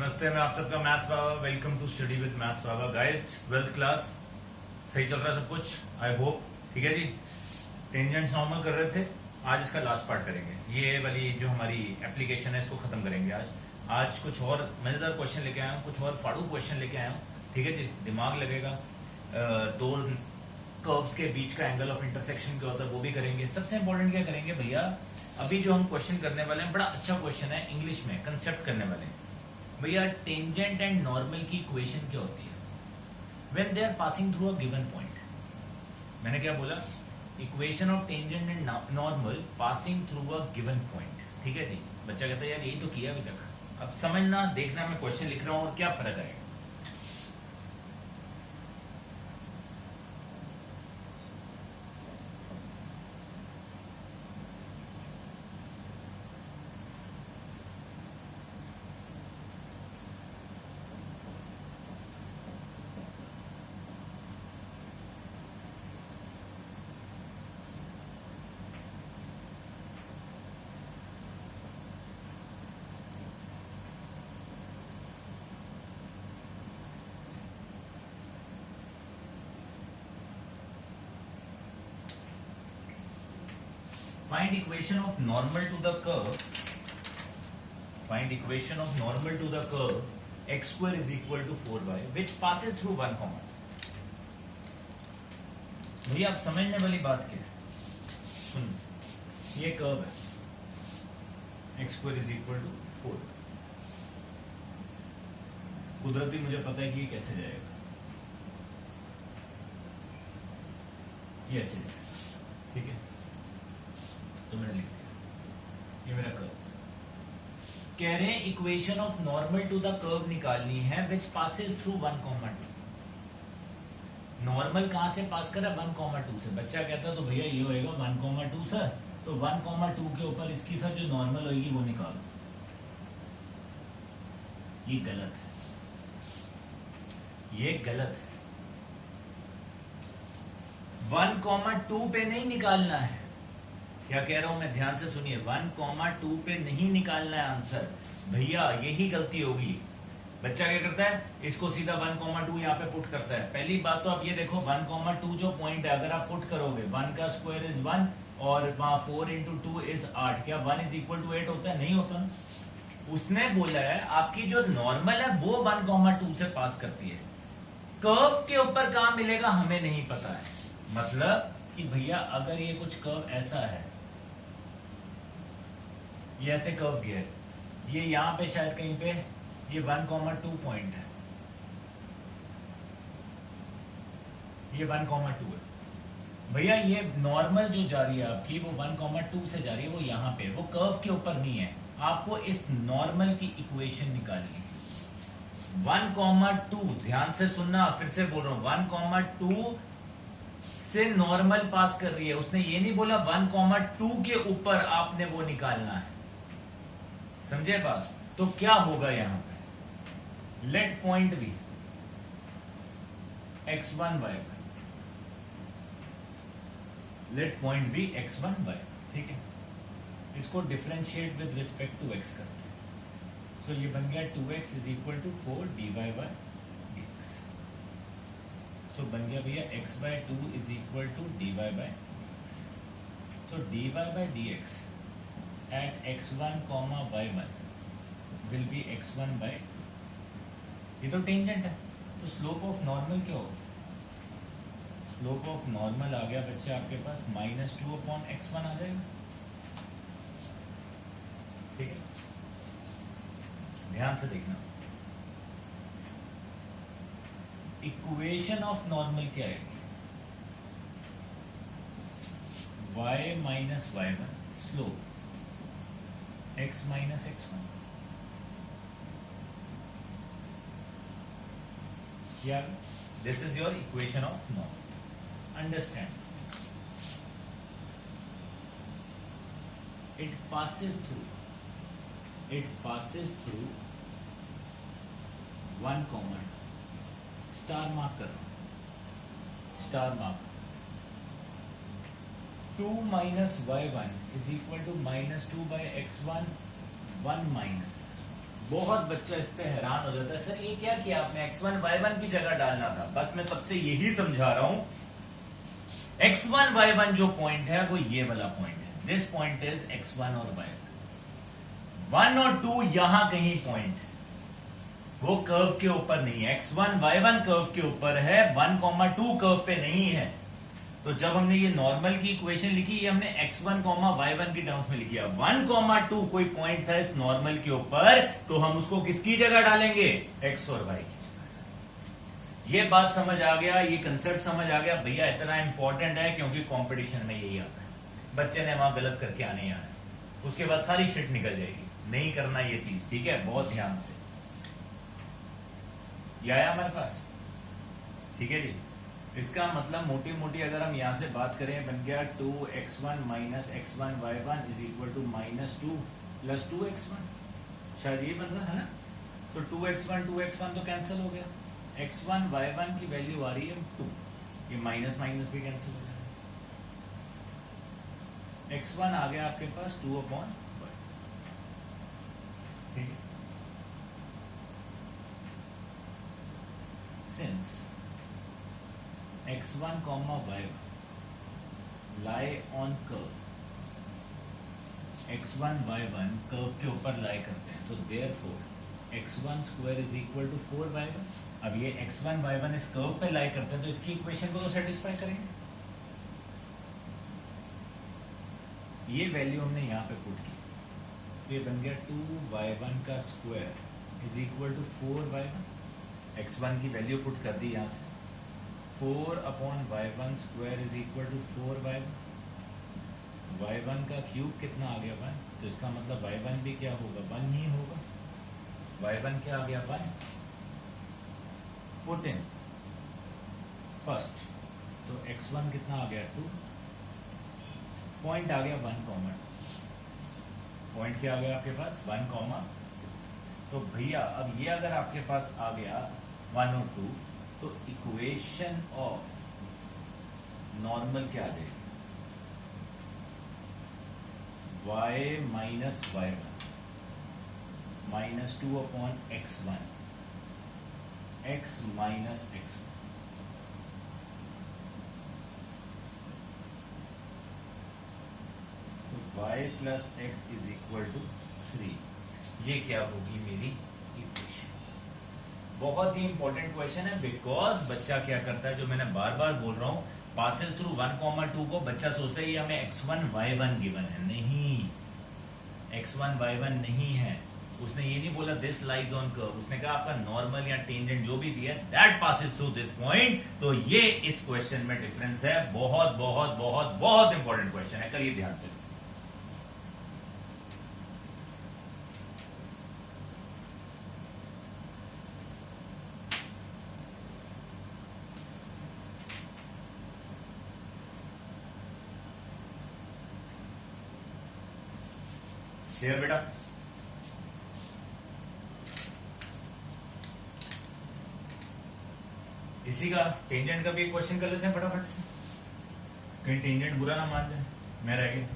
नमस्ते, मैं आप सबका maths Baba. Welcome to study with maths Baba. Guys, 12th class सही चल रहा है सब कुछ, आई होप। ठीक है जी। टेंजेंट्स नॉर्मल कर रहे थे, आज इसका लास्ट पार्ट करेंगे। ये वाली जो हमारी एप्लीकेशन है इसको खत्म करेंगे आज कुछ और मजेदार क्वेश्चन लेके आया हूँ, कुछ और फाड़ू क्वेश्चन लेके आया हूँ। ठीक है जी, दिमाग लगेगा। दो कर्व्स के बीच का एंगल ऑफ इंटरसेक्शन क्या होता है वो भी करेंगे। सबसे इंपॉर्टेंट क्या करेंगे भैया, अभी जो हम क्वेश्चन करने वाले हैं बड़ा अच्छा क्वेश्चन है, इंग्लिश में कंसेप्ट करने वाले हैं भैया। टेंजेंट एंड नॉर्मल की इक्वेशन क्या होती है when they are passing through a given point. मैंने क्या बोला? Equation of tangent and normal passing through a given point. ठीक है जी। बच्चा कहता है यार यही तो किया अभी तक। अब समझना, देखना मैं क्वेश्चन लिख रहा हूं और क्या फर्क आएगा। Find equation of normal to the curve. Find equation of normal to the curve x square is equal to 4y which passes through 1 comma। भैया आप समझने वाली बात क्या है, सुन। ये कर्व है x square is equal to 4। कुदरती मुझे पता है कि ये कैसे जाएगा, ये ऐसे जाएगा। ठीक है, तो मैंने लिख दिया ये मेरा कर्व। कह रहे हैं equation of normal to the curve निकालनी है विच पासेस थ्रू 1,2। नॉर्मल कहां से पास करा? 1,2 से। बच्चा कहता तो भैया ये होएगा 1,2 सर, तो 1,2 के ऊपर इसकी सर जो नॉर्मल होगी वो निकालो। ये गलत है, ये गलत है। 1,2 पे नहीं निकालना है। क्या कह रहा हूं मैं, ध्यान से सुनिए। 1,2 पे नहीं निकालना है आंसर भैया, यही गलती होगी। बच्चा क्या करता है, इसको सीधा 1,2 यहाँ पे पुट करता है। पहली बात तो आप ये देखो 1,2 जो पॉइंट है अगर आप पुट करोगे 1 का स्क्वायर इज 1 और वहां 4 इंटू 2 इज 8। क्या 1 इज इक्वल टू 8 होता है? नहीं होता। उसने बोला है आपकी जो नॉर्मल है वो 1,2 से पास करती है। कर्व के ऊपर कहां मिलेगा हमें नहीं पता है। मतलब कि भैया अगर ये कुछ कर्व ऐसा है, ये ऐसे कर्व गया है, ये यहां पे शायद कहीं पे ये 1,2 पॉइंट है, ये 1,2 है भैया। ये नॉर्मल जो जा रही है आपकी वो 1,2 से जा रही है, वो यहां पे, वो कर्व के ऊपर नहीं है। आपको इस नॉर्मल की इक्वेशन निकालनी है। 1,2, ध्यान से सुनना, फिर से बोल रहा हूं, 1,2 से नॉर्मल पास कर रही है। उसने ये नहीं बोला 1,2 के ऊपर आपने वो निकालना है। समझे बात? तो क्या होगा यहां पे, let point be x1 y1, let point be x1 y। ठीक है, इसको differentiate with respect to x करते हैं। सो ये बन गया 2x is equal to 4 dy by dx। So बन गया भैया x by 2 is equal to dy by dx। So dy by dx at x1 comma y1 will be x1 by, ये तो टेंजेंट है, तो स्लोप ऑफ नॉर्मल क्या होगा? Slope of normal आ गया बच्चे आपके पास -2/x1 आ जाएगा। ठीक है, ध्यान से देखना। इक्वेशन ऑफ नॉर्मल क्या है? y minus y1 slope x minus x1। Yeah, this is your equation of normal. Understand? It passes through 1 comma, star mark करो, star mark. 2 minus y1 is equal to -2 by x1, 1 minus x1। बहुत बच्चा इस पे हैरान हो जाता है, sir ये क्या किया आपने, x1 y1 की जगह डालना था। बस मैं तब से यही समझा रहा हूं, x1 y1 जो पॉइंट है वो ये वाला पॉइंट है, दिस पॉइंट इज x1 और y1। 1 और 2 यहां कहीं पॉइंट है, वो कर्व के ऊपर नहीं है, x1 y1 कर्व के ऊपर है, 1,2 कर्व पे नहीं है। तो जब हमने ये नॉर्मल की इक्वेशन लिखी, ये हमने x1, y1 की टर्म्स में लिखी है। 1,2 कोई पॉइंट था इस नॉर्मल के ऊपर, तो हम उसको किसकी जगह डालेंगे, x और y की जगह। ये बात समझ आ गया, ये कंसेप्ट समझ आ गया भैया, इतना इंपॉर्टेंट है क्योंकि कंपटीशन में यही आता है, बच्चे ने वहां गलत करके आने ही आना, उसके बाद सारी शिट निकल जाएगी, नहीं करना ये चीज, ठीक है, बहुत ध्यान से। ये आया हमारे पास, ठीक है जी। इसका मतलब मोटी मोटी अगर हम यहां से बात करें, बन गया 2x1 minus x1 y1 is equal to -2 plus 2x1, शायद ये बन रहा है ना। तो 2x1 तो कैंसिल हो गया, x1 y1 की वैल्यू आ रही है 2, ये माइनस माइनस भी कैंसिल हो जाएगा, x1 आ गया आपके पास 2/y, ठीक है। Since x1, y1 lie on curve, x1, y1 curve के ऊपर लाई करते हैं, तो therefore x1 square is equal to 4y1। अब ये x1, y1 इस कर्व पे लाई करते हैं, तो इसकी इक्वेशन को तो सेटिस्फाई करेंगे। ये वैल्यू हमने यहाँ पे पुट की, तो ये बन गया 2y1 का square is equal to 4y1। x1 की वैल्यू पुट कर दी यहां से, 4/y1 square is equal to 4y1। y1 का क्यूब कितना आ गया 1, तो इसका मतलब y1 भी क्या होगा, 1 ही होगा। y1 क्या आ गया 1, पुट इन फर्स्ट, तो x1 कितना आ गया 2, पॉइंट आ गया 1, पॉइंट क्या आ गया आपके पास 1, तो भैया अब ये अगर आपके पास आ गया 1 और 2, तो इक्वेशन ऑफ नॉर्मल क्या आ जाएगी, y minus y1 -2/x1 x minus x1। तो y plus x is equal to 3, ये क्या होगी मेरी इक्वेशन। बहुत ही इंपॉर्टेंट क्वेश्चन है, बिकॉज बच्चा क्या करता है, जो मैंने बार बार बोल रहा हूं, पासेस थ्रू 1,2 को बच्चा सोचता है ये हमें x1 y1 गिवन है, नहीं, x1 y1 नहीं है। उसने ये नहीं बोला दिस लाइज ऑन कर्व, उसने कहा आपका नॉर्मल या टेंजेंट जो भी दिया that passes through this point. तो ये इस क्वेश्चन में डिफरेंस है, बहुत बहुत बहुत बहुत इंपॉर्टेंट क्वेश्चन है, करिए ध्यान से। शेयर बेटा, इसी का टेंजेंट का भी एक क्वेश्चन कर लेते हैं फटाफट से, कहीं टेंजेंट बुरा ना मान जाए, मैं रह गया।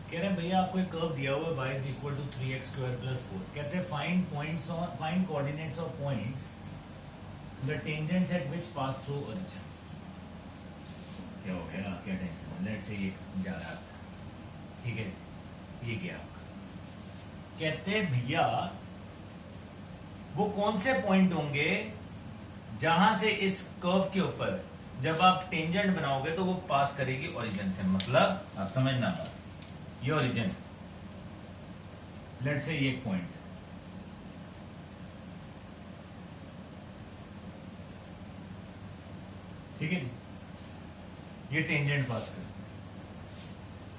कह रहे हैं भैया आपको एक कर्व दिया हुआ है y is equal to 3x square plus 4, कहते हैं फाइंड पॉइंट्स और find coordinates of points the tangents at which pass through origin. क्या हो गया, क्या टेंशन, लेट्स से ये जा रहा है, ठीक है, ये क्या आपका, कहते हैं भैया वो कौन से पॉइंट होंगे जहां से इस कर्व के ऊपर जब आप टेंजेंट बनाओगे तो वो पास करेगी ओरिजिन से, मतलब आप समझना बात, ये ओरिजिन, लेट्स से ये एक पॉइंट, ठीक है जी। ये टेंजेंट पास कर,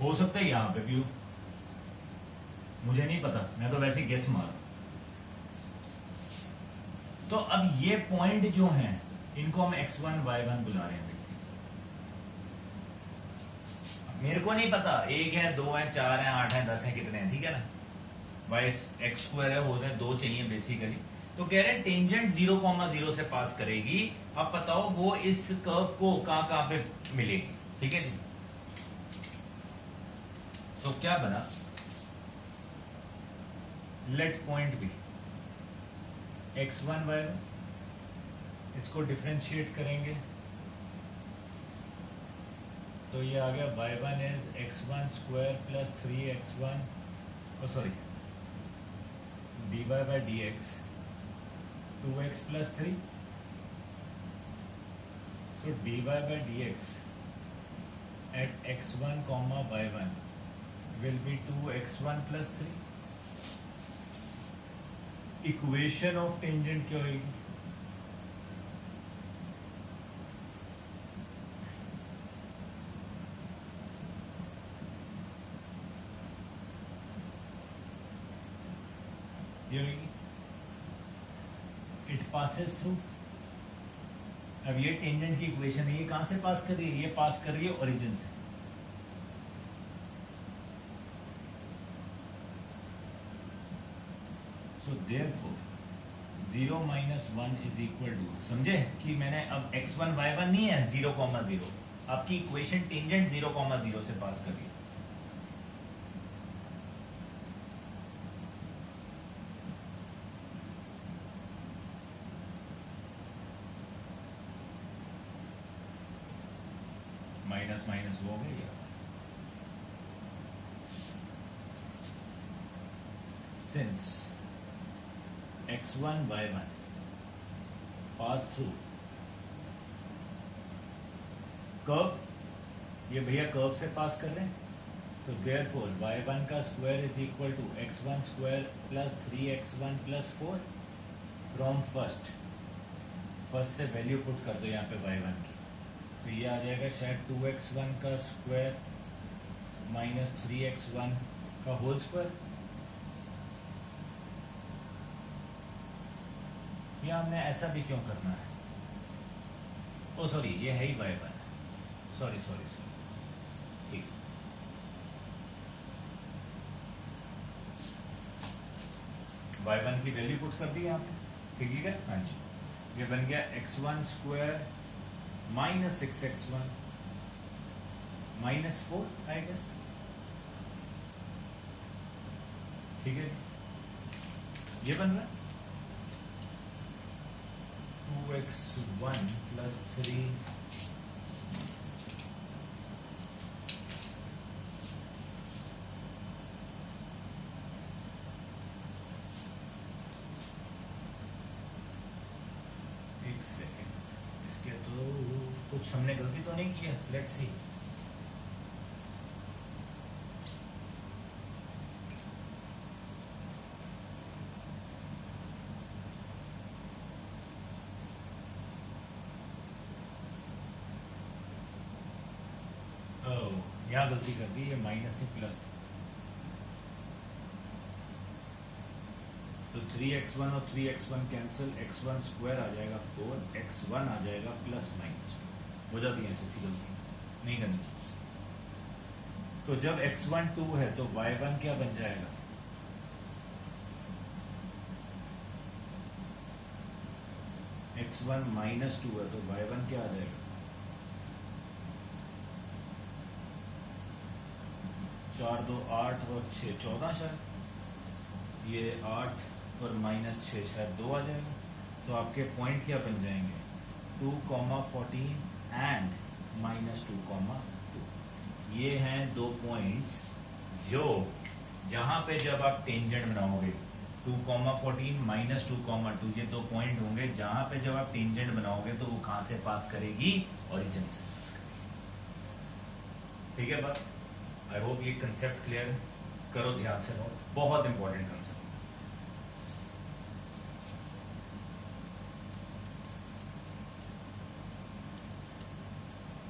हो सकता है यहां पे भी हो, मुझे नहीं पता, मैं तो वैसे गेस मार। तो अब ये पॉइंट जो हैं इनको हम x1 y1 बुला रहे हैं। मेरे को नहीं पता 1 है 2 है 4 है 8 है 10 है कितने हैं, ठीक है ना, वाई एक्स स्क्वायर है, होते हैं 2 चाहिए बेसिकली। तो कह रहे हैं टेंजेंट 0,0 से पास करेगी। अब बताओ वो इस कर्व को कहां पे मिलेगी, ठीक है जी। सो क्या बना, late point be x1 y1, इसको डिफरेंशिएट करेंगे तो ये आ गया y1 is x1 square plus 3x1, sorry dy by dx 2x plus 3, so dy by dx at x1 comma y1 will be 2x1 plus 3। Equation of tangent क्या होगी, ये होगी it passes through. अब ये टेंजेंट की equation है, ये कहां से पास कर रही है, ये पास कर रही है ओरिजिन से। So therefore 0 - 1 is equal to, समझे कि मैंने अब x1 y1 नहीं है 0,0, आपकी इक्वेशन टेंजेंट 0,0 से पास कर रही है। माइनस माइनस वो हो गया, since x1 y1 pass through curve, ये भैया कर्व से पास कर रहे हैं, तो देयरफॉर y1 का square is equal to x1 square plus 3x1 plus 4 from first से वैल्यू पुट कर दो यहाँ पे y1 की, तो ये आ जाएगा शायद 2x1 का स्क्वायर माइनस 3x1 का होल स्क्वायर। ये हमने ऐसा भी क्यों करना है, ओ सॉरी ये है ही y1, सॉरी सॉरी सॉरी, ठीक, y1 की वैल्यू पुट कर दी यहाँ पे, ठीक है, हाँ जी। ये बन गया x1 square minus 6x1 minus 4 I guess, ठीक है, ये बन रहा है 2x1 प्लस 3 एक सेकेंड, इसके तो कुछ हमने गलती तो नहीं किया, लेट्स सी। यहाँ गलती कर दी, ये माइनस नहीं प्लस, तो 3x1 और 3x1 कैंसिल, x1 स्क्वायर आ जाएगा 4, x1 आ जाएगा प्लस माइनस 2, हो जाती है ऐसी गलती नहीं करनी। तो जब x1 2 है तो y1 क्या बन जाएगा, x1 माइनस 2 है तो y1 क्या आ जाएगा, 4 2 8 और 6 14 शायद, ये 8 और माइनस 6 शायद 2 आ जाएगा। तो आपके पॉइंट क्या बन जाएंगे 2,14 एंड -2,2। ये हैं दो पॉइंट्स जो जहां पे जब आप टेंजेंट बनाओगे 2,14 -2,2, ये दो पॉइंट होंगे जहां पे जब आप टेंजेंट बनाओगे तो वो कहां से पास करेगी, ओरिजिन से पास करेगी, ठीक है बात। आई होप ये कंसेप्ट क्लियर करो, ध्यान से नोट, बहुत इंपॉर्टेंट कंसेप्ट।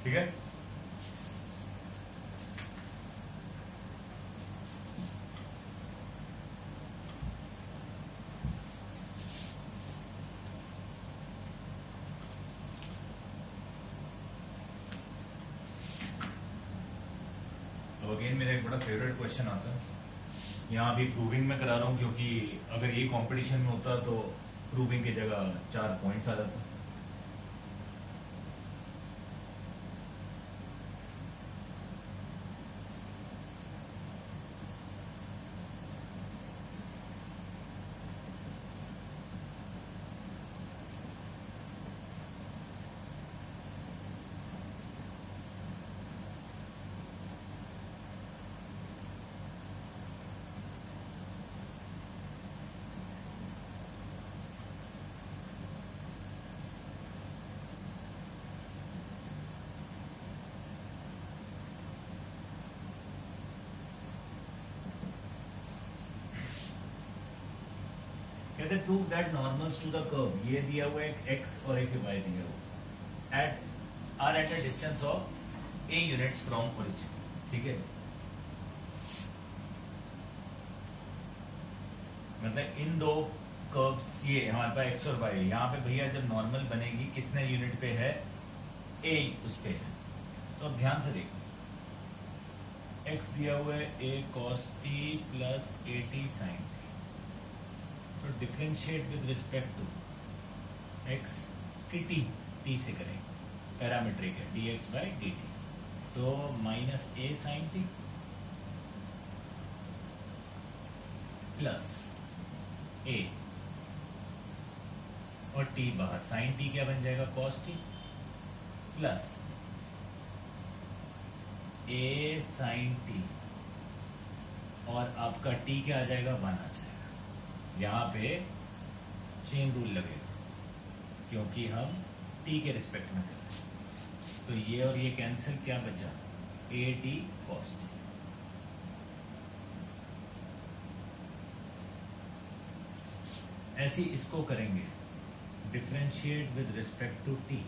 ठीक है, तो अगेन मेरा एक बड़ा फेवरेट क्वेश्चन आता है, यहाँ अभी प्रूविंग में करा रहा हूँ क्योंकि अगर ये कंपटीशन में होता तो प्रूविंग की जगह 4 पॉइंट्स आ जाता। कहते prove that normals to the curve, ये दिया हुआ है एक x और एक y दिया हुआ at are at a distance of a units from origin. ठीक है, मतलब इन दो कर्व्स, ये हमारे पास x और y है, यहाँ पे भैया जब नॉर्मल बनेगी कितने यूनिट पे है, a उस पे है। तो अब ध्यान से देखो, x दिया हुआ है a cos t plus a t sin t, तो differentiate with respect to x t से करें, पैरामीट्रिक है dx बाई dt, तो minus a sin t plus a और t बाहर, sin t क्या बन जाएगा cos t plus a sin t, और आपका t क्या आ जाएगा, 1 आ जाएगा। यहाँ पे चेन रूल लगेगा क्योंकि हम t के रिस्पेक्ट में करते हैं, तो ये और ये कैंसिल, क्या बचा, a t cos t। ऐसे इसको करेंगे differentiate with respect to t,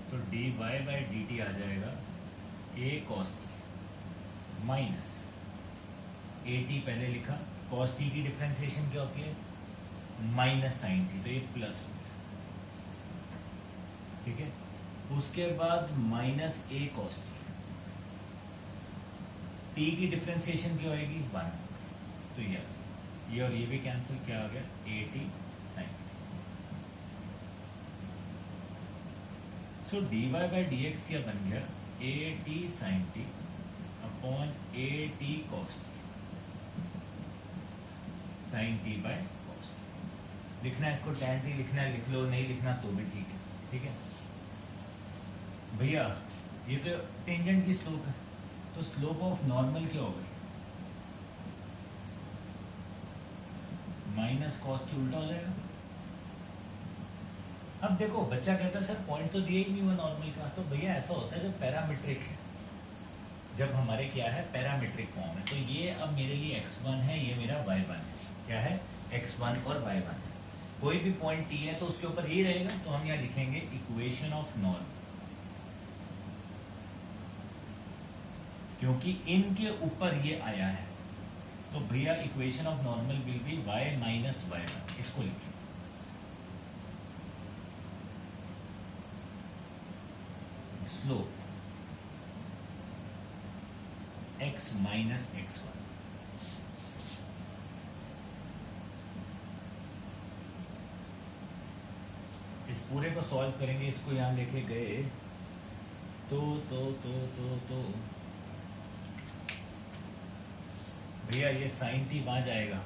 तो dy बाई dt आ जाएगा a cos t minus a t पहले लिखा, cos t की डिफरेंशिएशन क्या होती है, माइनस साइन t, तो ये प्लस हो गया। ठीक है, उसके बाद minus a cos t, t की डिफरेंशिएशन क्या होगी, 1, तो ये और ये भी कैंसिल, क्या आ गया, a t sin t। So dy by dx क्या बन गया, a t sin t upon a t cos t sin t by cos t। लिखना है इसको tan t लिखना है, लिख लो, नहीं लिखना तो भी ठीक है। ठीक है भैया, ये तो टेंजेंट की स्लोप है, तो स्लोप ऑफ नॉर्मल क्या होगा, माइनस कॉस टी उल्टा हो जाएगा। अब देखो बच्चा कहता है सर पॉइंट तो दिया ही नहीं हुआ नॉर्मल का, तो भैया ऐसा होता है जब पैरामीट्रिक है, जब हमारे क्या है पैरामीट्रिक फॉर्म है, तो ये अब मेरे लिए x1 है, ये मेरा y1 है, क्या है x1 और y1 है। कोई भी पॉइंट t है तो उसके ऊपर ये रहेगा, तो हम यहाँ लिखेंगे इक्वेशन ऑफ नॉर्मल, क्योंकि इनके ऊपर ये आया है, तो भैया equation of normal will be y minus y1, इसको लिखिए। स्लोप x माइनस x1, इस पूरे को सॉल्व करेंगे, इसको यहां लेके गए तो भैया ये साइन टी वहां जाएगा,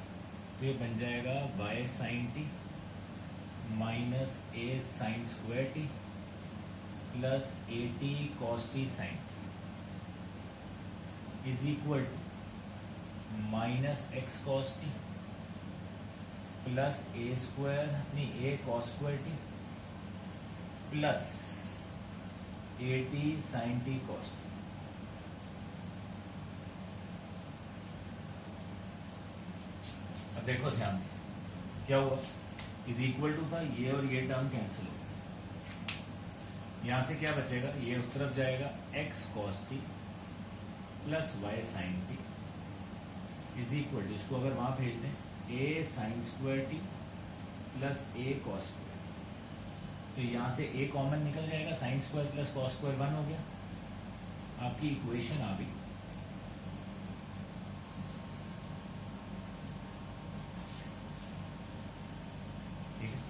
तो ये बन जाएगा y sine t minus a sine square T plus a t cos t sine is equal to minus x cos T plus a square, नहीं a cos square T plus a t sine t cos t. देखो ध्यान से क्या हुआ, is equal to था ये और ये टर्म कैंसिल हो गया, यहां से क्या बचेगा, ये उस तरफ जाएगा x cos t plus y sin t is equal to, इसको अगर वहां भेज दें a sin square t plus a cos square, तो यहां से a कॉमन निकल जाएगा, sine square plus cos square 1 हो गया, आपकी इक्वेशन आ गई। ठीक है,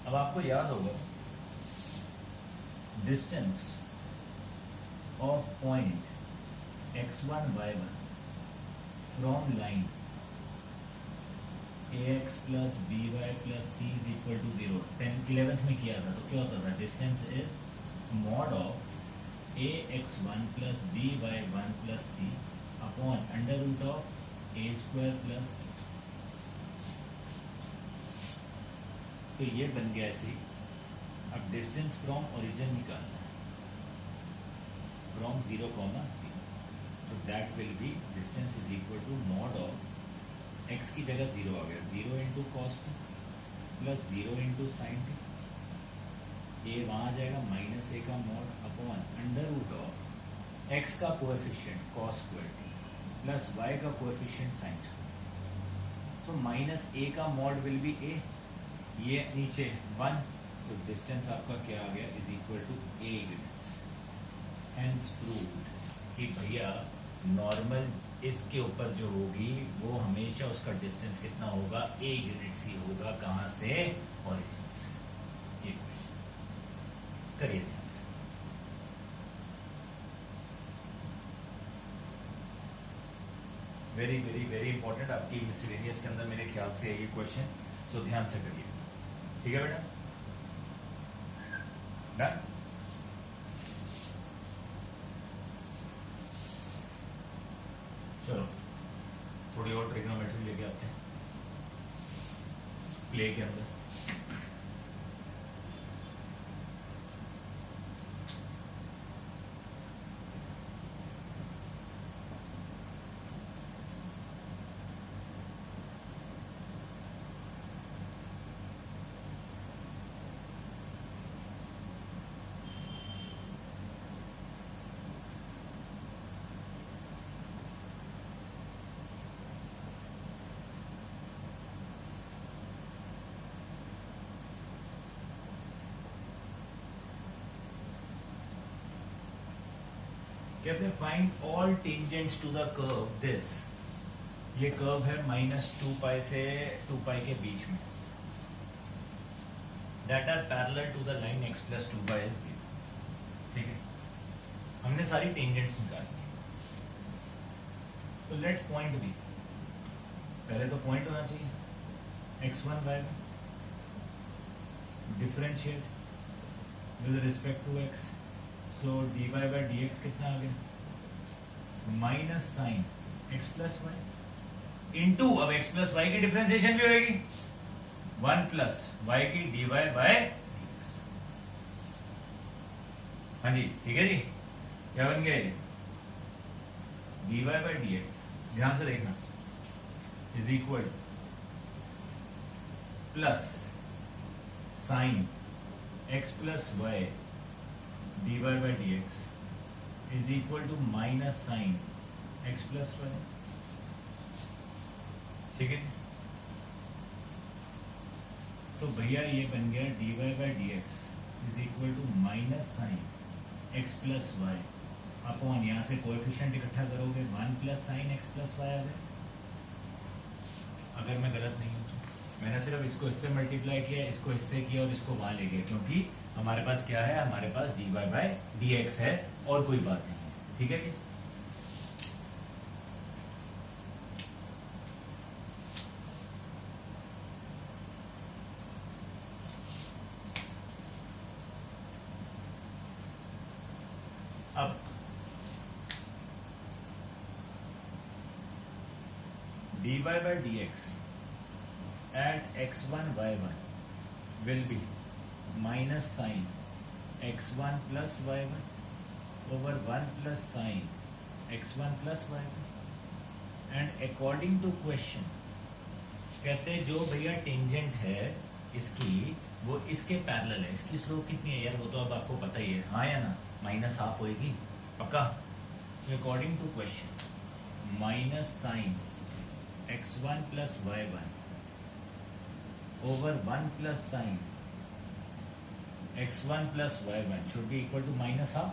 अब आपको याद होगा distance of point x1 y1 from line ax plus by plus c is equal to 0, 11th में किया था, तो क्या होता था, distance is mod of ax1 plus by1 plus c upon under root of a square plus b square. तो ये बन गया ऐसे। अब डिस्टेंस फ्रॉम ओरिजिन निकालना है, from 0, c, so that will be distance is equal to mod of x की जगह 0 आ गया, 0 into cos T plus 0 into sine T, A वहाँ आ जाएगा माइनस ए का mod upon under root of x का coefficient cos square T plus y का coefficient sine square, so minus A का मॉड विल बी ए, ये नीचे 1, तो डिस्टेंस आपका क्या आ गया, is equal to a units. Hence proved कि भैया नॉर्मल इसके ऊपर जो होगी वो हमेशा उसका डिस्टेंस कितना होगा, a यूनिट्स ही होगा, कहां से, ओरिजिन से। ये क्वेश्चन करिए ध्यान से। वेरी वेरी वेरी इंपॉर्टेंट, आपकी मिसलेनियस के अंदर मेरे ख्याल से है ये क्वेश्चन, सो ध्यान से करिए। ठीक है बेटा, डन। चलो थोड़ी और ट्रिग्नोमेट्री लेके आते हैं प्ले के अंदर। कहते हैं find all tangents to the curve this, ये कर्व है -2 पाई से 2 पाई के बीच में, that are parallel to the line x plus 2 by 0। ठीक है, हमने सारी टेंजेंट्स निकाली, सो लेट पॉइंट बी, पहले तो पॉइंट होना चाहिए x1 y1, differentiate with respect to x, so dy by dx कितना आ गया, minus sine x plus y into, अब x प्लस वाई की डिफरेंशिएशन भी होगी 1 प्लस वाई की dy बाई dx। हाँ जी ठीक है जी, क्या बन गया, dy बाई dx, ध्यान से देखना, is equal plus sine x plus Y dy by dx is equal to minus sine x plus Y. ठीक है, तो भैया ये बन गया dy by dx is equal to minus sine x plus Y upon, यहाँ से कोएफिशिएंट इकट्ठा करोगे 1 plus sine x plus Y आ गया, अगर मैं गलत नहीं हूँ तो। मैंने सिर्फ इसको इससे मल्टीप्लाई किया, इसको इससे किया और इसको वहां ले गया, क्योंकि हमारे पास क्या है, हमारे पास dy बाई dx है और कोई बात नहीं है। ठीक है जी, अब dy by dx at x1 y1 will be minus sin x1 plus y1 over 1 plus sin x1 plus y1 and according to question कहते हैं जो भैया टेंजेंट है इसकी वो इसके पैरेलल है। इसकी स्लोप कितनी है यार, वो तो अब आपको पता ही है, हाँ या ना, माइनस हाफ होएगी पक्का। According to question minus sine x1 plus y1 over 1 plus sine x1 plus y1 should be equal to minus half.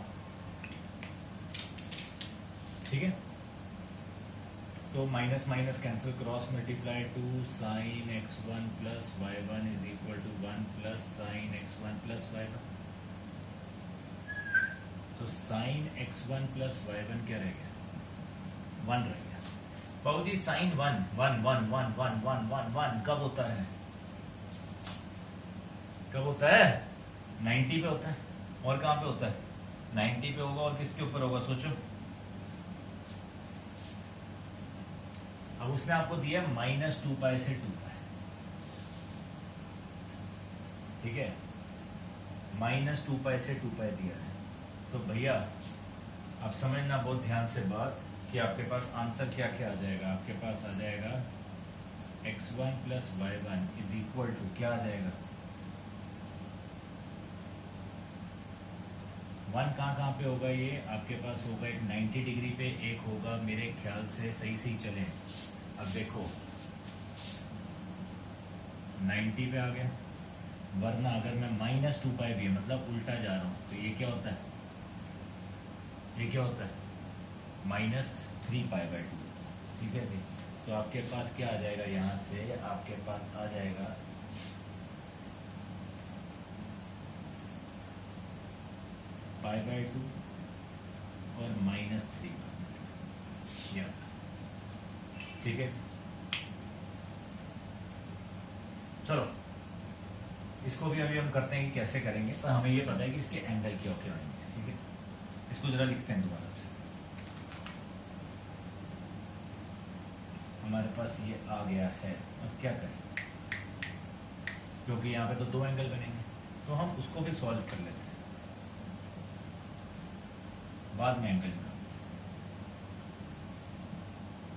ठीक है, तो minus minus cancel, cross multiply, 2 sine x1 plus y1 is equal to 1 plus sine x1 plus y1। तो sign x1 plus y1 क्या रह गया, 1 रह गया। बाबू जी sign 1 1 1 1 1 1 1 1 कब होता है, कब होता है, 90 पे होता है। और कहाँ पे होता है, 90 पे होगा, और किसके ऊपर होगा सोचो। अब उसने आपको दिया माइनस 2 पाई से 2 पाई, ठीक है, माइनस 2 पाई से 2 पाई दिया है। तो भैया आप समझना बहुत ध्यान से बात कि आपके पास आंसर क्या क्या आ जाएगा। आपके पास आ जाएगा x1 plus y1 is equal to क्या आ जाएगा, 1 कहाँ पे होगा, ये आपके पास होगा एक 90 डिग्री पे, एक होगा मेरे ख्याल से, सही सही चले। अब देखो 90 पे आ गया, वरना अगर मैं माइनस 2 पाई भी मतलब उल्टा जा रहा हूं तो ये क्या होता है, ये क्या होता है माइनस 3 पाई बाई 2। ठीक है जी, तो आपके पास क्या आ जाएगा, यहां से आपके पास आ जाएगा पाई बाई 2 और माइनस 3। ठीक है, चलो इसको भी अभी हम करते हैं कि कैसे करेंगे, पर हमें ये पता है कि इसके एंगल क्या क्या आएंगे। ठीक है, इसको जरा लिखते हैं दोबारा से। हमारे पास ये आ गया है, अब क्या करें, क्योंकि यहाँ पे तो 2 एंगल बनेंगे, तो हम उसको भी सॉल्व कर लेते हैं, बाद में एंगल बनाते हैं।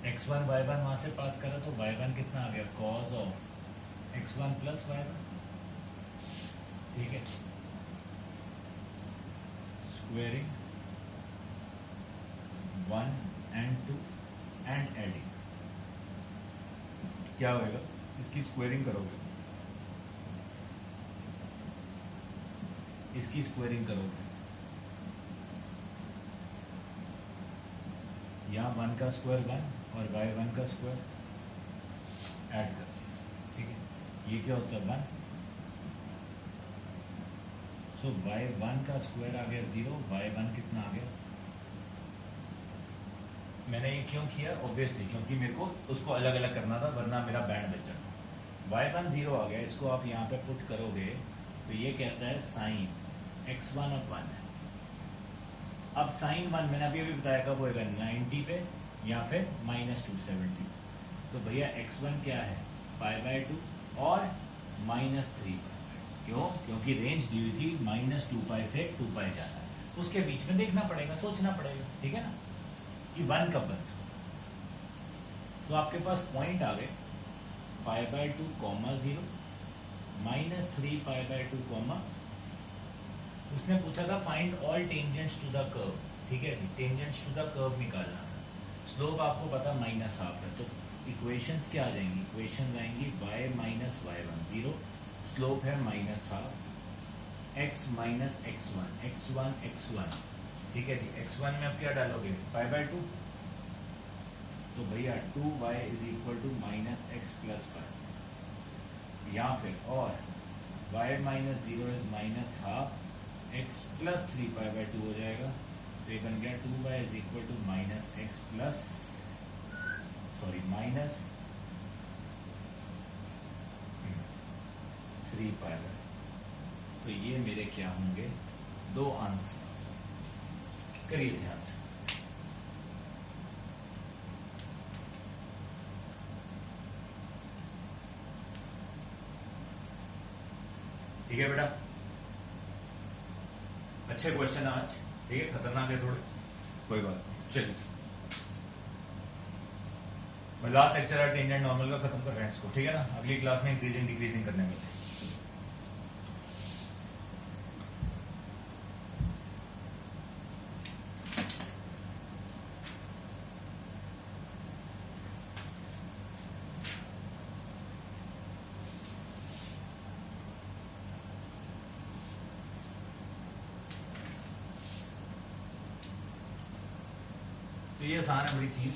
x1 y1 वहां से पास करा तो y1 कितना आ गया, cos of x1 plus y1। ठीक है, स्क्वेयरिंग 1 and 2 एंड एडिंग, क्या होएगा, इसकी स्क्वेयरिंग करोगे, इसकी स्क्वेयरिंग करोगे, यहाँ 1 का स्क्वायर 1 और y1 का स्क्वायर ऐड कर। ठीक है, ये क्या होता है 1, सो y1 का स्क्वायर आ गया 0, y1 कितना आ गया। मैंने ये क्यों किया, ऑब्वियसली क्योंकि मेरे को उसको अलग अलग करना था, वरना मेरा बैंड बच जाता। y1 0 आ गया, इसको आप यहाँ पे पुट करोगे तो ये कहता है साइन x1 ऑफ 1 है। अब साइन 1 मैंने अभी बताया कब होएगा, 90 पे या फिर माइनस 270। तो भैया x1 क्या है, पाई बाई 2 और माइनस 3। क्यों, क्योंकि रेंज दी हुई थी माइनस 2 पाई से 2 पाई जाना है, उसके बीच में देखना पड़ेगा, सोचना पड़ेगा। ठीक है ना, कि 1 कब बन सकता। तो आपके पास पॉइंट आ गए pi by 2 comma 0 minus 3 pi by 2 comma. उसने पूछा था find all tangents to the curve. ठीक है जी, टेंजेंट्स टू द कर्व निकालना था। स्लोप आपको पता माइनस हाफ है, तो इक्वेशंस क्या आ जाएंगी, इक्वेशंस आएंगी y माइनस y1 0, स्लोप है minus half, x minus x1 x1। ठीक है जी, x1 में आप क्या डालोगे, पाई बाई 2, तो भैया 2y is equal to minus x plus 5, या फिर और y minus 0 is minus half, x plus 3 pi by 2 हो जाएगा। तो ये बन गया 2y is equal to minus x plus minus 3 pi by. तो ये मेरे क्या होंगे, 2 आंसर। करिए ध्यान से, ठीक है बेटा, अच्छे क्वेश्चन आज। ठीक है, खतरनाक है थोड़े, कोई बात नहीं, चलिए। लास्ट लेक्चर है टेंजेंट नॉर्मल का, खत्म कर रहे हैं इसको, ठीक है ना। अगली क्लास में इंक्रीजिंग डिक्रीजिंग करने में। तो ये आसान है बड़ी चीज,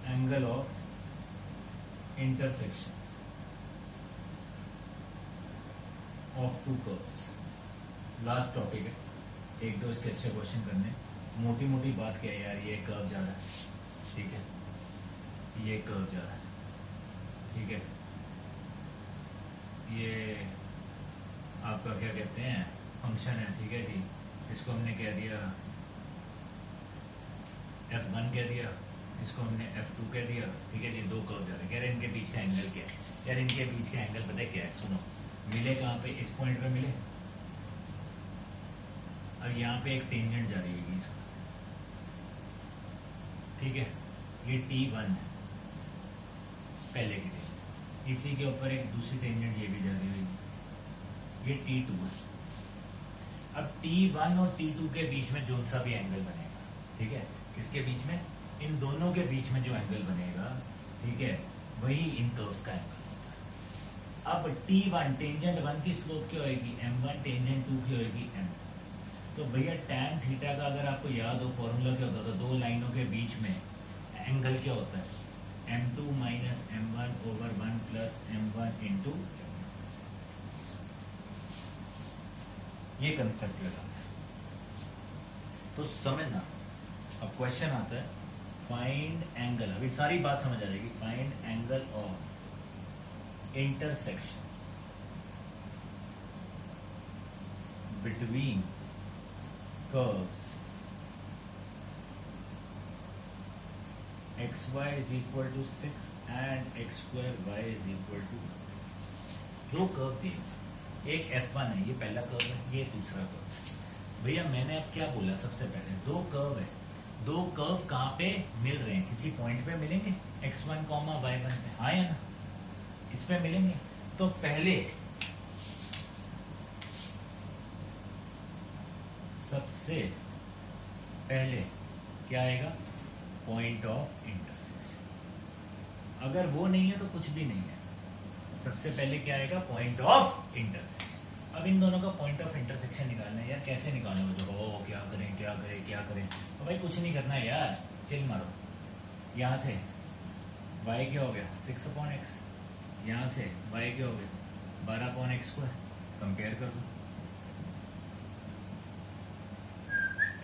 angle of intersection of to curves. Last topic है, एक दो इसके अच्छे क्वेश्चन करने। मोटी मोटी बात क्या है यार, ये कर्व जा रहा है, ठीक है, ये कर्व जा रहा है, ठीक है, ये आपका क्या कहते हैं फंक्शन है, ठीक है जी। इसको हमने कह दिया f1 कह दिया, इसको हमने f2 कह दिया, ठीक है जी। दो कर्व जा रहे हैं, कह रहे हैं इनके बीच का एंगल क्या है। यार इनके बीच का एंगल पता है क्या है, सुनो। मिले कहाँ पे, इस पॉइंट पे मिले। अब यहाँ पे एक टेंजेंट जा रही है इसका, ठीक है, ये T1 है पहले की टेंजेंट, इसी के ऊपर एक दूसरी टेंजेंट ये भी जा रही होगी, ये T2 है। अब T1 और T2 के बीच में जो सा भी एंगल बनेगा, ठीक है, किसके बीच में, इन दोनों के बीच में जो एंगल बनेगा, ठीक है, वही इन कर्व्स का एंगल होता है। अब T1 टेंजेंट 1 की स्लोप क्या होगी, M1, टेंजेंट 2 की होगी M। तो भैया tan थीटा का अगर आपको याद हो फॉर्मूला क्या होता था, दो लाइनों के बीच में एंगल क्या होता है, M2 minus M1 over 1 plus M1 into, ये कंसेप्ट लगाना है। तो समझना, अब क्वेश्चन आता है फाइंड एंगल, अभी सारी बात समझ आ जाएगी। Find angle of intersection between curves xy is equal to 6 and x square y is equal to, दो कर्व दिए, एक f1 है, ये पहला कर्व है, ये दूसरा कर्व है। भैया मैंने अब क्या बोला, सबसे पहले दो कर्व है, दो कर्व कहाँ पे मिल रहे हैं, किसी पॉइंट पे मिलेंगे, x1, y1 पे, हाँ या ना, इस पे मिलेंगे। तो पहले सबसे पहले क्या आएगा, पॉइंट ऑफ इंटरसेक्शन। अगर वो नहीं है तो कुछ भी नहीं है, सबसे पहले क्या आएगा, पॉइंट ऑफ इंटरसेक्शन। अब इन दोनों का पॉइंट ऑफ इंटरसेक्शन निकालना है यार, कैसे निकालोगे, जो हो क्या करें क्या करें क्या करें। तो भाई कुछ नहीं करना है यार, चिल मारो। यहाँ से y क्या हो गया 6/x, यहाँ से y क्या हो गया 12/x², कंपेयर कर दो।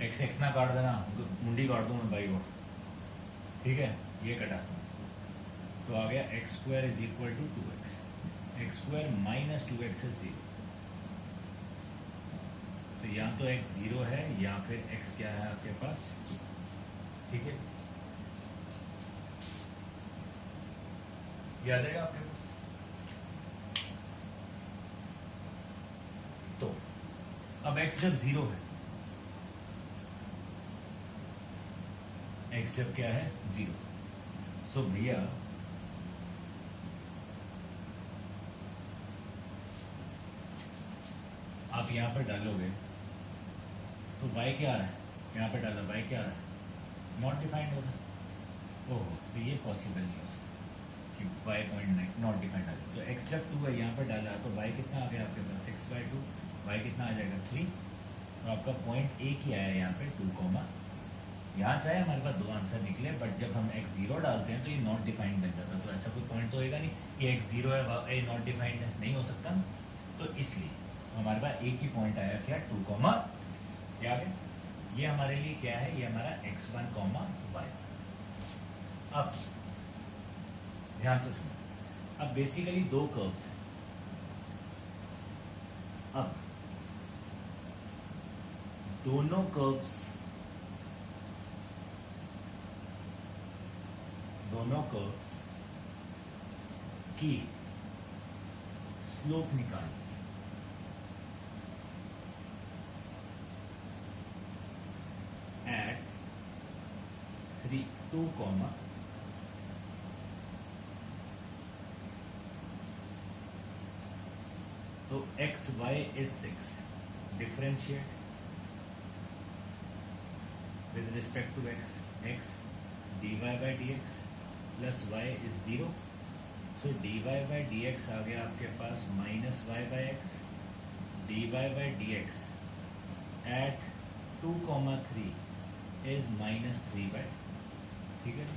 x ना काट देना, मुंडी काट दूँ मैं भाई को, ठीक है, ये कटा तो आ गया x² is equal to 2x, x² minus 2x is 0। तो या तो x 0 है या फिर x क्या है आपके पास, ठीक है, याद रहेगा आपके पास। तो अब x जब 0 है, x जब क्या है 0, सो भैया आप यहां पर डालोगे तो y क्या आ रहा है, यहाँ पे डाला y क्या आ रहा है, नॉट डिफाइंड होगा। ओहो, तो ये पॉसिबल नहीं हो सकता कि y.9 नॉट डिफाइंड आ जाए। तो x जब 2 है, यहाँ पर डाला तो y कितना आ गया आपके पास 6/2, y कितना आ जाएगा 3। तो आपका पॉइंट एक ही आया यहाँ पे 2, यहाँ चाहे हमारे पास दो आंसर निकले, बट जब हम x 0 डालते हैं तो ये नॉट डिफाइंड बन जाता है। तो ऐसा कोई पॉइंट तो होगा नहीं कि x 0 है y नॉट डिफाइंड है, नहीं हो सकता ना। तो इसलिए हमारे पास एक ही पॉइंट आया क्या 2, क्या है ये हमारे लिए क्या है, ये हमारा x1, y। अब ध्यान से सुनो, अब बेसिकली दो कर्व्स हैं। अब दोनों कर्व्स की स्लोप निकालनी at 2, तो X Y is 6, differentiate with respect to X, X dy by dx plus y is 0, so dy by dx आ गया आपके पास minus y by x, dy by dx at 2,3 is minus 3 by, ठीक है।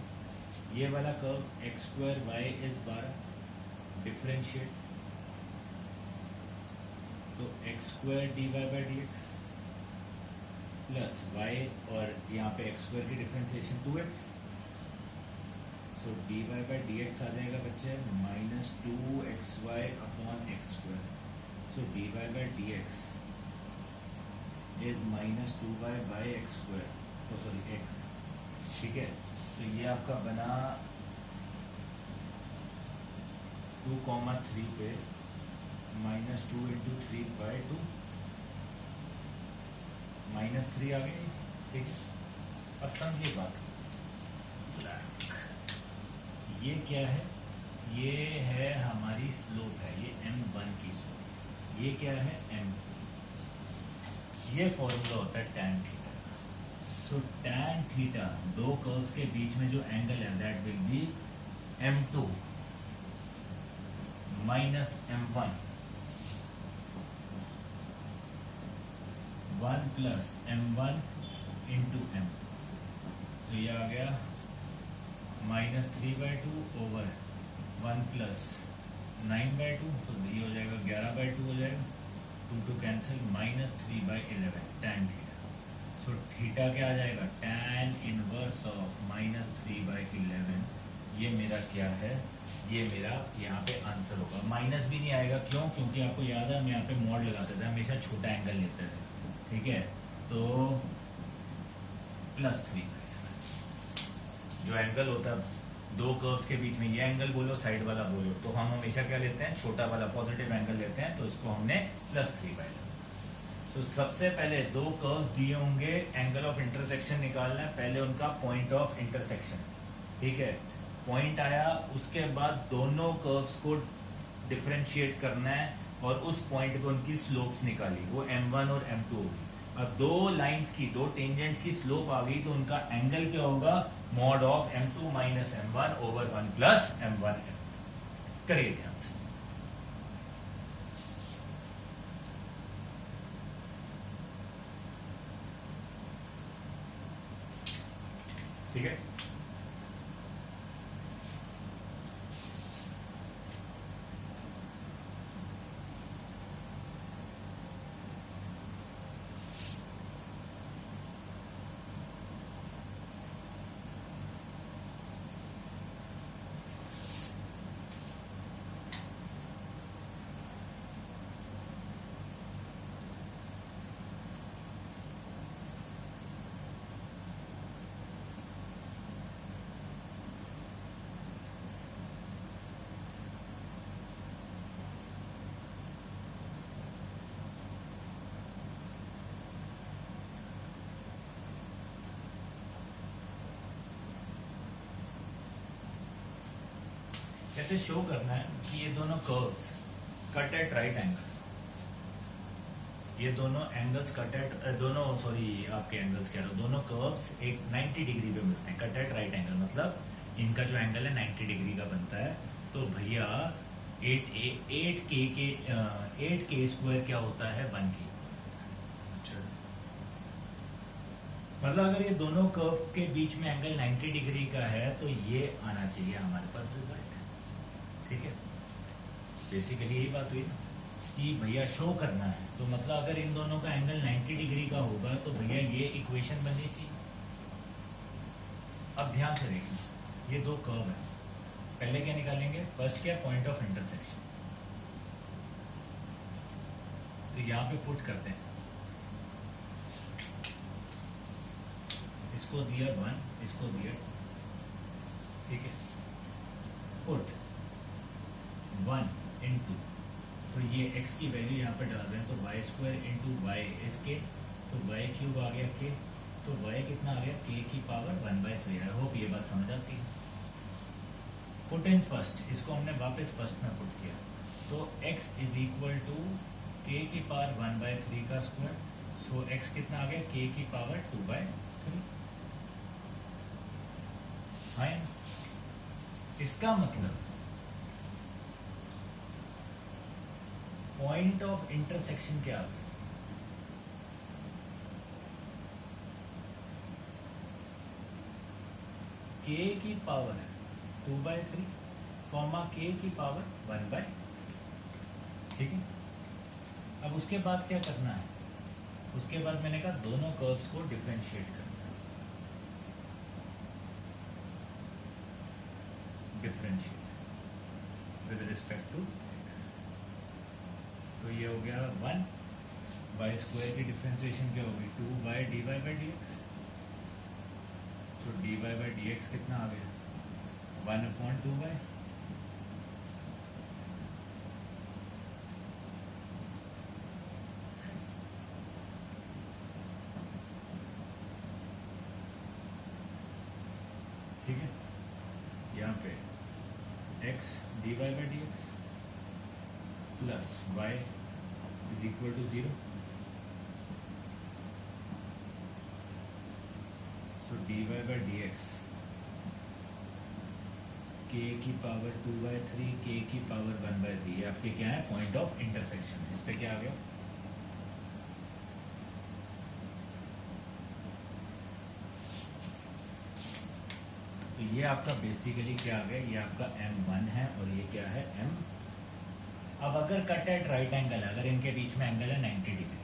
ये वाला curve X square Y is 12, differentiate तो X square D Y by D X plus Y, और यहाँ पे एक्स स्क्वायर की differentiation 2x, so D Y by D X आ जाएगा बच्चे minus 2xy upon X square, so D Y by D X is minus 2y by X square, तो sorry X, ठीक है। तो ये आपका बना 2,3 पे माइनस 2 इंटू 3 बाई 2, माइनस 3 आ गई, ठीक है। अब समझिए बात, ये क्या है, ये है हमारी स्लोप है, ये m1 की स्लोप, ये क्या है m, ये फॉर्मूला होता है tan थीटा। सो tan थीटा दो कर्व्स के बीच में जो एंगल है that will be m2 minus m1, 1 plus m1 into m, तो ये आ गया माइनस 3/2 ओवर 1 प्लस 9/2, तो ये हो जाएगा 11/2 हो जाएगा, 2 cancel, minus 3/11 tan theta. So theta क्या आ जाएगा, tan इनवर्स ऑफ माइनस 3/11, ये मेरा क्या है, ये मेरा यहाँ पे आंसर होगा। माइनस भी नहीं आएगा, क्यों, क्योंकि आपको याद है हम यहाँ पे मॉड लगाते थे, हमेशा छोटा एंगल लेते थे, ठीक है। तो प्लस 3, जो एंगल होता है दो कर्व्स के बीच में, ये एंगल बोलो साइड वाला बोलो, तो हम हमेशा क्या लेते हैं, छोटा वाला पॉजिटिव एंगल लेते हैं, तो इसको हमने प्लस 3/11। तो सबसे पहले दो कर्व्स दिए होंगे, एंगल ऑफ इंटरसेक्शन निकालना है, पहले उनका पॉइंट ऑफ इंटरसेक्शन, ठीक है। पॉइंट आया, उसके बाद दोनों कर्व्स को डिफरेंशिएट करना है और उस पॉइंट पे उनकी स्लोप्स निकाली, वो m1 और m2 होगी। अब दो लाइंस की, दो टेंजेंट्स की स्लोप आ गई, तो उनका एंगल क्या होगा, mod of m2 minus m1 over 1 plus m1 m। करिए ध्यान से, ठीक है। कैसे शो करना है कि ये दोनों curves cut at right angle, ये दोनों एंगल्स कट एट, दोनों सॉरी आपके एंगल्स कह रहा हूं, दोनों कर्व्स एक 90 डिग्री पे मिलते हैं, कट एट राइट एंगल, मतलब इनका जो एंगल है 90 डिग्री का बनता है। तो भैया 8k स्क्वायर क्या होता है, 1k। मतलब अगर ये दोनों कर्व के बीच में एंगल 90 डिग्री का है, तो ये आना चाहिए हमारे पास रिजल्ट, ठीक है। बेसिकली यही बात हुई ना कि भैया शो करना है, तो मतलब अगर इन दोनों का एंगल 90 डिग्री का होगा, तो भैया ये इक्वेशन बननी चाहिए। अब ध्यान से देखना, ये दो कर्व है, पहले क्या निकालेंगे, फर्स्ट क्या, पॉइंट ऑफ इंटरसेक्शन, तो यहां पे पुट करते हैं, इसको दिया 1, इसको दिया 2, ठीक है। पुट 1 इंटू, तो ये x की वैल्यू यहाँ पे डाल रहे हैं, तो वाई स्क्वायर इंटू वाई इसके, तो वाई क्यूब आ गया k, तो y कितना आ गया, k की पावर 1/3। आई होप ये बात समझ आती है। पुट इन फर्स्ट, इसको हमने वापस फर्स्ट में पुट किया, तो so x is equal to k की पावर 1/3 का स्क्वायर. सो x कितना आ गया, k की पावर 2/3. फाइन. इसका मतलब पॉइंट ऑफ इंटरसेक्शन क्या आ गया, k की पावर 2/3 कॉमा k की पावर 1/. ठीक है. अब उसके बाद क्या करना है, उसके बाद मैंने कहा दोनों कर्व्स को डिफरेंशिएट करना है. Differentiate with respect to x. तो ये हो गया 1. वाई स्क्वायर की डिफरेंशिएशन क्या होगी, 2/dy/dx. तो dy/dx कितना आ गया, 1/2. ठीक है. यहाँ पे x dy/dx plus y is equal to 0. So dy/dx k की पावर 2/3 k की पावर 1/3. ये आपके क्या है, पॉइंट ऑफ इंटरसेक्शन. इस पे क्या आ गया, तो ये आपका बेसिकली क्या आ गया, ये आपका m1 है और ये क्या है m. अब अगर कट एट राइट एंगल है, अगर इनके बीच में एंगल है 90 डिग्री.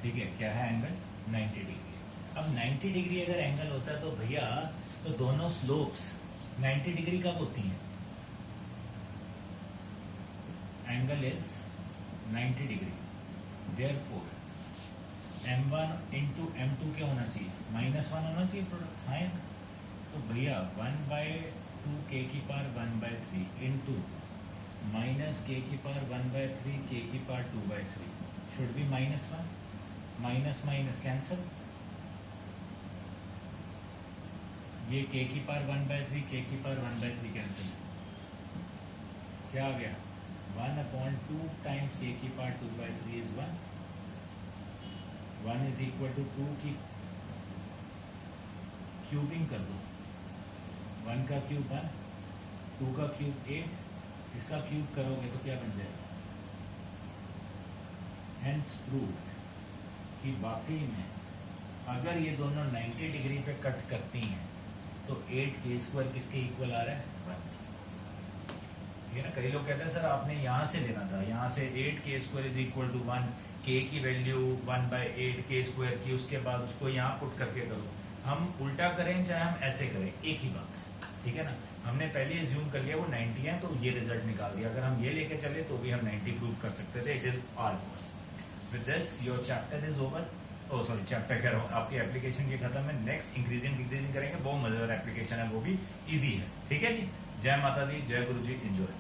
ठीक है, क्या है एंगल 90 डिग्री. अब 90 डिग्री अगर एंगल होता है तो भैया, तो दोनों स्लोप्स 90 डिग्री कब होती हैं, angle is 90 degree. Therefore m1 into m2 क्या होना चाहिए, -1 होना चाहिए प्रोडक्ट. हाँ. तो भैया 1/2 k की पावर 1/3 इंटू माइनस k की पावर 1/3 k की power 2/3 should be -1. Minus minus cancel. ये k की पावर 1/3 k की पावर 1/3 कैंसिल. क्या आ गया, 1/2 टाइम्स k की power 2/3 is 1. 1 is equal to 2 की क्यूबिंग कर दो. 1 का क्यूब 1, 2 का क्यूब 8, इसका क्यूब करोगे तो क्या बन जाएगा. हेंस प्रूव्ड कि वाकई में अगर ये दोनों 90 डिग्री पे कट करती हैं तो 8k² किसके इक्वल आ रहा है, 1. ये ना, कई लोग कहते हैं सर आपने यहाँ से लेना था, यहाँ से 8k² is equal to 1, k की वैल्यू 1/8k² की, उसके बाद उसको यहाँ पुट करके करो. हम उल्टा करें चाहे हम ऐसे करें, एक ही बात है. ठीक है ना. हमने पहले एज्यूम कर लिया वो 90 है तो ये रिजल्ट निकाल दिया. अगर हम ये लेके चले तो भी हम 90 प्रूव कर सकते थे. It is all. With this your chapter is over. Oh sorry, chapter कह रहा हूँ, आपकी एप्लीकेशन की खत्म है. नेक्स्ट इंक्रीजिंग डिक्रीजिंग करेंगे, बहुत मजेदार एप्लीकेशन है, वो भी इजी है. ठीक है जी. जय माता दी, जय गुरु जी, एंजॉय.